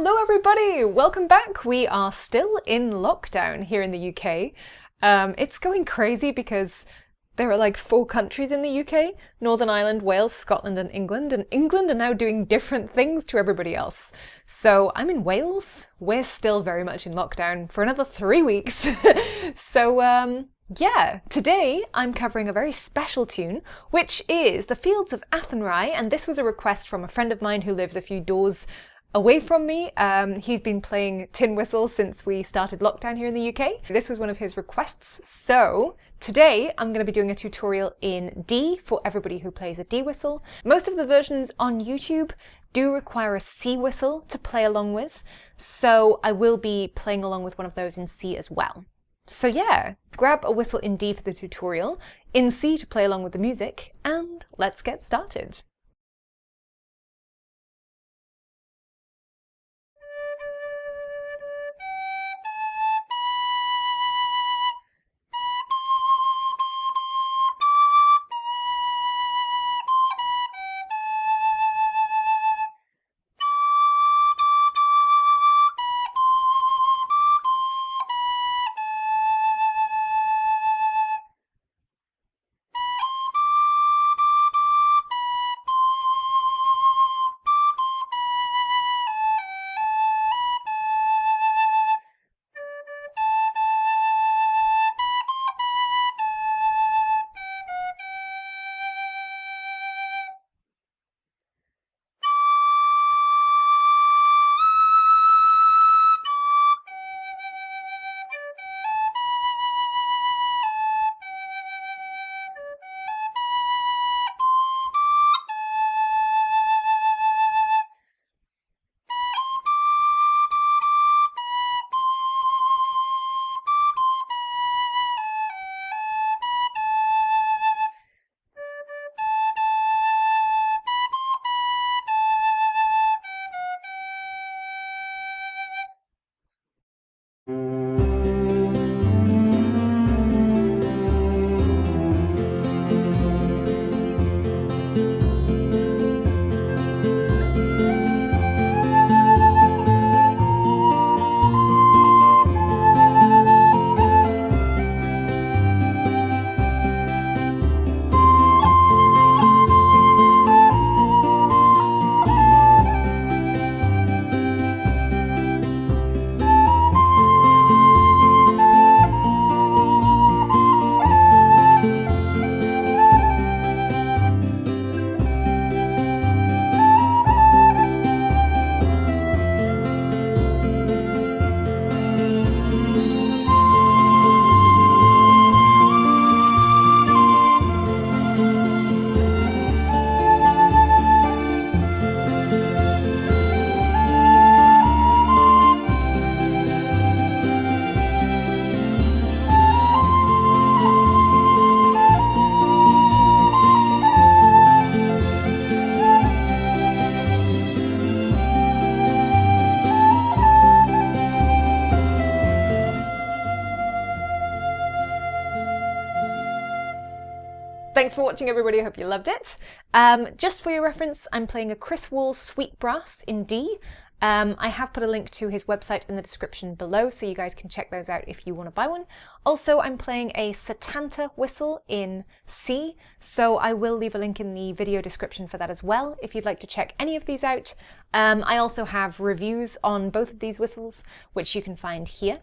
Hello everybody! Welcome back! We are still in lockdown here in the UK. It's going crazy because there are like 4 countries in the UK, Northern Ireland, Wales, Scotland and England are now doing different things to everybody else. So I'm in Wales. We're still very much in lockdown for another 3 weeks. So yeah, today I'm covering a very special tune, which is the Fields of Athenry, and this was a request from a friend of mine who lives a few doors away from me. He's been playing tin whistle since we started lockdown here in the UK. This was one of his requests, so today I'm going to be doing a tutorial in D for everybody who plays a D whistle. Most of the versions on YouTube do require a C whistle to play along with, so I will be playing along with one of those in C as well. So yeah, grab a whistle in D for the tutorial, in C to play along with the music, and let's get started. Thanks for watching everybody, I hope you loved it. Just for your reference, I'm playing a Chris Wall Sweet Brass in D. I have put a link to his website in the description below, so you guys can check those out if you want to buy one. Also, I'm playing a Setanta whistle in C, so I will leave a link in the video description for that as well, if you'd like to check any of these out. I also have reviews on both of these whistles, which you can find here.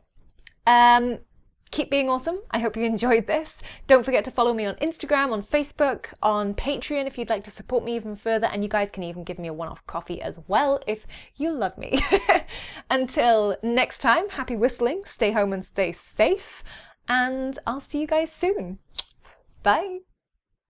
Keep being awesome. I hope you enjoyed this. Don't forget to follow me on Instagram, on Facebook, on Patreon if you'd like to support me even further, and you guys can even give me a one-off coffee as well if you love me. Until next time, happy whistling, stay home and stay safe, and I'll see you guys soon. Bye!